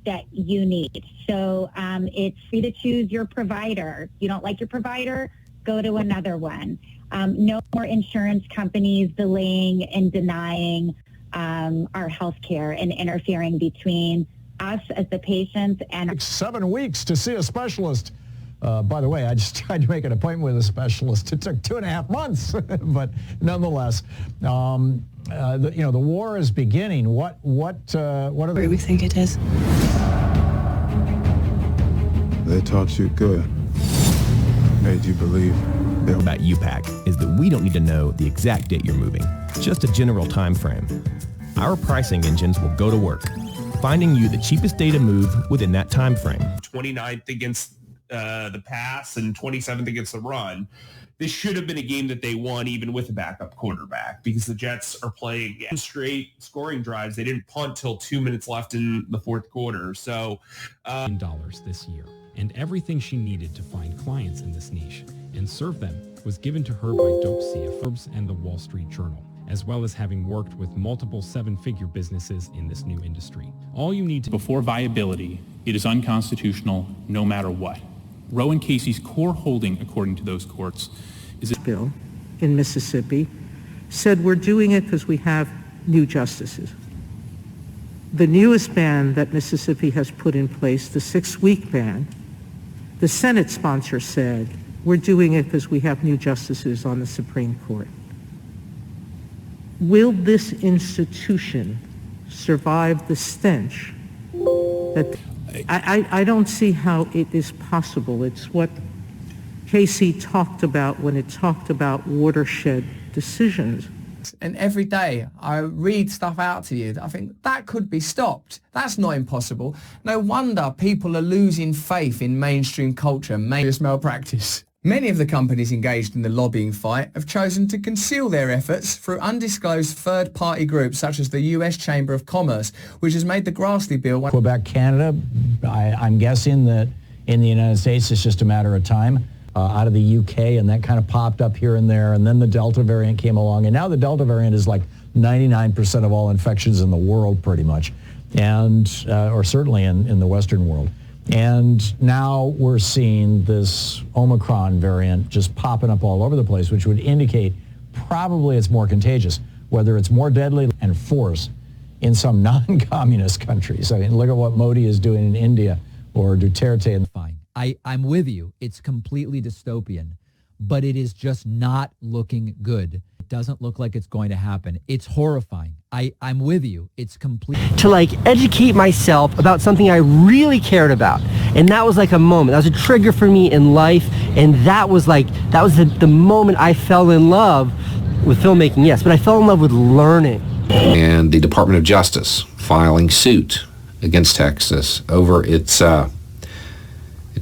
that you need. So it's free to choose your provider. You don't like your provider, go to another one. No more insurance companies delaying and denying our health care and interfering between us as the patients and 7 weeks to see a specialist. By the way, I just tried to make an appointment with a specialist. It took 2.5 months, but nonetheless, the war is beginning. What are they? We think it is. They taught you good. Made you believe. About UPAC is that we don't need to know the exact date you're moving, just a general time frame. Our pricing engines will go to work, finding you the cheapest day to move within that time frame. 29th against the pass and 27th against the run. This should have been a game that they won even with a backup quarterback because the Jets are playing straight scoring drives. They didn't punt till 2 minutes left in the fourth quarter. So dollars this year, and everything she needed to find clients in this niche and serve them was given to her by Dope C of Forbes and the Wall Street Journal, as well as having worked with multiple seven-figure businesses in this new industry. All you need to... Before viability, it is unconstitutional no matter what. Roe and Casey's core holding, according to those courts, is a bill in Mississippi said we're doing it because we have new justices. The newest ban that Mississippi has put in place, the 6-week ban, the Senate sponsor said we're doing it because we have new justices on the Supreme Court. Will this institution survive the stench that I don't see how it is possible. It's what Casey talked about when it talked about watershed decisions. And every day I read stuff out to you that I think that could be stopped. That's not impossible. No wonder people are losing faith in mainstream culture and malpractice. Many of the companies engaged in the lobbying fight have chosen to conceal their efforts through undisclosed third-party groups such as the U.S. Chamber of Commerce, which has made the Grassley bill... Quebec, Canada, I'm guessing that in the United States it's just a matter of time. Out of the UK, and that kind of popped up here and there, and then the Delta variant came along, and now the Delta variant is like 99% of all infections in the world pretty much, and or certainly in the Western world. And now we're seeing this Omicron variant just popping up all over the place, which would indicate probably it's more contagious, whether it's more deadly and force in some non-communist countries. I mean, look at what Modi is doing in India or Duterte. Fine. I'm with you. It's completely dystopian, but it is just not looking good. It doesn't look like it's going to happen. It's horrifying. I'm with you. It's completely... To educate myself about something I really cared about. And that was a moment. That was a trigger for me in life. And that was the moment I fell in love with filmmaking, yes, but I fell in love with learning. And the Department of Justice filing suit against Texas over its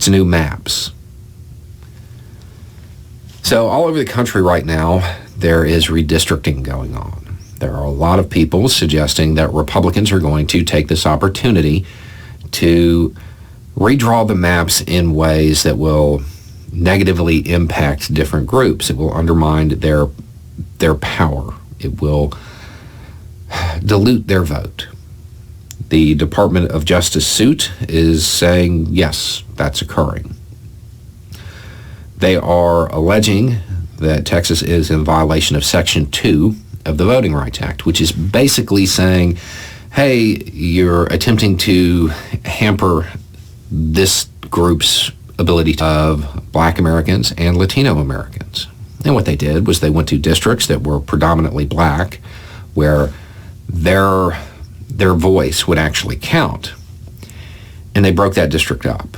new maps. So all over the country right now, there is redistricting going on. There are a lot of people suggesting that Republicans are going to take this opportunity to redraw the maps in ways that will negatively impact different groups. It will undermine their power. It will dilute their vote. The Department of Justice suit is saying, yes, that's occurring. They are alleging that Texas is in violation of Section 2 of the Voting Rights Act, which is basically saying, hey, you're attempting to hamper this group's ability of Black Americans and Latino Americans. And what they did was they went to districts that were predominantly Black, where their voice would actually count. And they broke that district up.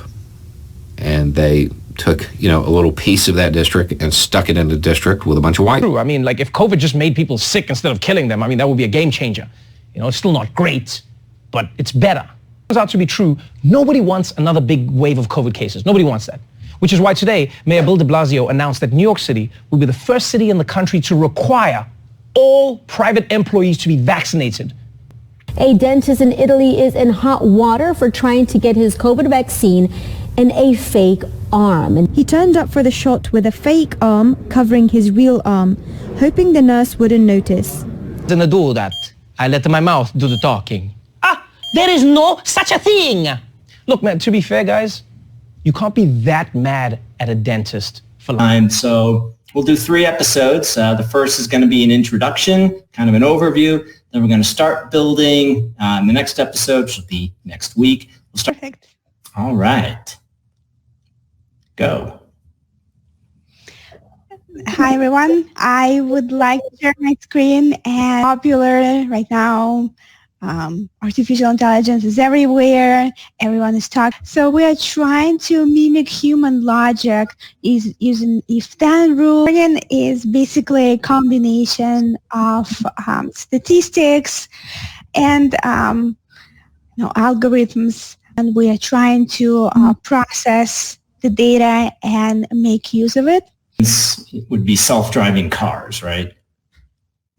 And they took, a little piece of that district and stuck it in a district with a bunch of white. I mean, if COVID just made people sick instead of killing them, that would be a game changer. It's still not great, but it's better. It turns out to be true. Nobody wants another big wave of COVID cases. Nobody wants that. Which is why today, Mayor Bill de Blasio announced that New York City will be the first city in the country to require all private employees to be vaccinated. A dentist in Italy is in hot water for trying to get his COVID vaccine in a fake arm. He turned up for the shot with a fake arm covering his real arm, hoping the nurse wouldn't notice. Then I do that. I let my mouth do the talking. There is no such a thing. Look, man, to be fair, guys, you can't be that mad at a dentist for life. So we'll do 3 episodes. The first is going to be an introduction, kind of an overview. Then we're going to start building. And the next episode, which will be next week. We'll start. Perfect. All right. Go. Hi, everyone. I would like to share my screen. And popular right now, artificial intelligence is everywhere. Everyone is talking. So we are trying to mimic human logic is using if-then rule. Again, is basically a combination of statistics and algorithms, and we are trying to process the data and make use of it. It would be self-driving cars, right?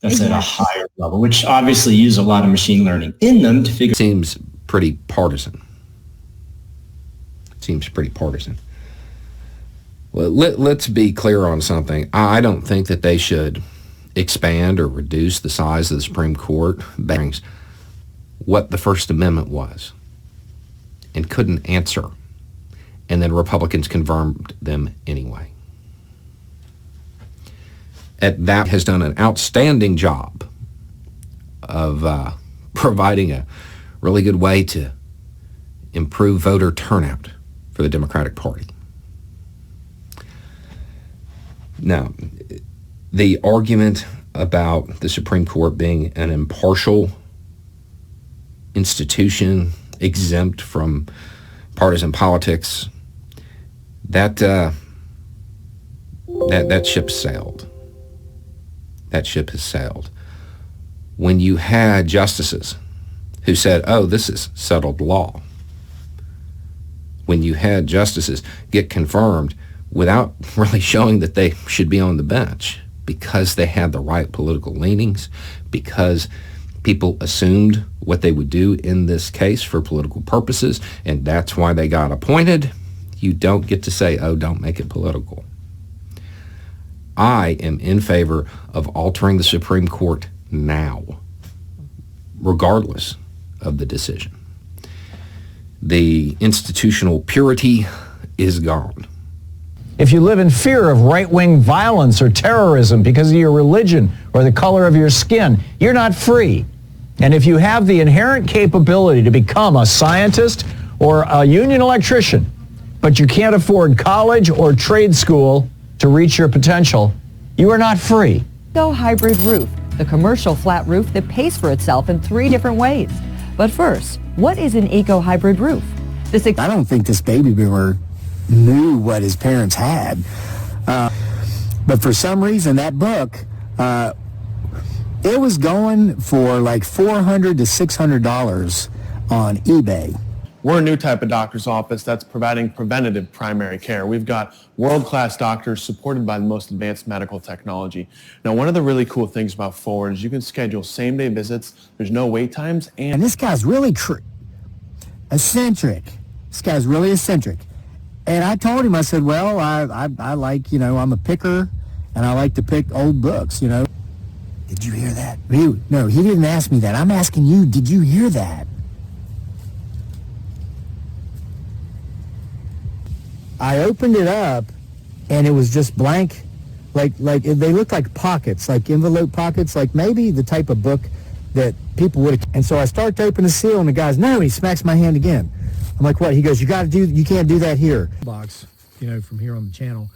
That's at a higher level, which obviously use a lot of machine learning in them to figure. Seems pretty partisan. Well, let's be clear on something. I don't think that they should expand or reduce the size of the Supreme Court. Bangs what the First Amendment was and couldn't answer. And then Republicans confirmed them anyway. That has done an outstanding job of providing a really good way to improve voter turnout for the Democratic Party. Now, the argument about the Supreme Court being an impartial institution exempt from partisan politics, that ship sailed. That ship has sailed. When you had justices who said, oh, this is settled law. When you had justices get confirmed without really showing that they should be on the bench because they had the right political leanings, because people assumed what they would do in this case for political purposes, and that's why they got appointed, you don't get to say, oh, don't make it political. I am in favor of altering the Supreme Court now, regardless of the decision. The institutional purity is gone. If you live in fear of right-wing violence or terrorism because of your religion or the color of your skin, you're not free. And if you have the inherent capability to become a scientist or a union electrician, but you can't afford college or trade school to reach your potential, you are not free. Hybrid roof, the commercial flat roof that pays for itself in 3 different ways. But first, what is an eco-hybrid roof? I don't think this baby boomer knew what his parents had. But for some reason, that book, it was going for like $400 to $600 on eBay. We're a new type of doctor's office that's providing preventative primary care. We've got world-class doctors supported by the most advanced medical technology. Now, one of the really cool things about Forward is you can schedule same-day visits. There's no wait times. And this guy's really eccentric. This guy's really eccentric. And I told him, I said, well, I like, I'm a picker, and I like to pick old books, Did you hear that? No, he didn't ask me that. I'm asking you, did you hear that? I opened it up, and it was just blank, like they looked like pockets, like envelope pockets, like maybe the type of book that people would have. And so I start to open the seal, and the guy's, no, he smacks my hand again. I'm like, what? He goes, you can't do that here. Box, from here on the channel.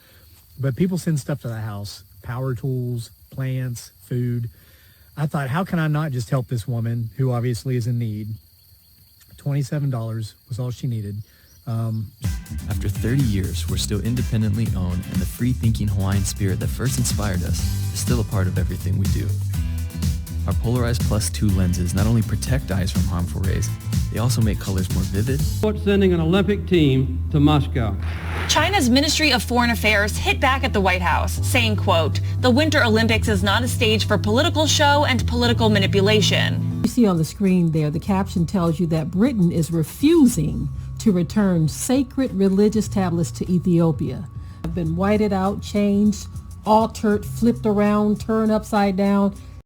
But people send stuff to the house, power tools, plants, food. I thought, how can I not just help this woman who obviously is in need? $27 was all she needed. After 30 years, we're still independently owned, and the free-thinking Hawaiian spirit that first inspired us is still a part of everything we do. Our Polarized Plus 2 lenses not only protect eyes from harmful rays, they also make colors more vivid. Sending an Olympic team to Moscow. China's Ministry of Foreign Affairs hit back at the White House, saying, quote, the Winter Olympics is not a stage for political show and political manipulation. You see on the screen there, the caption tells you that Britain is refusing to return sacred religious tablets to Ethiopia. Have been whited out, changed, altered, flipped around, turned upside down.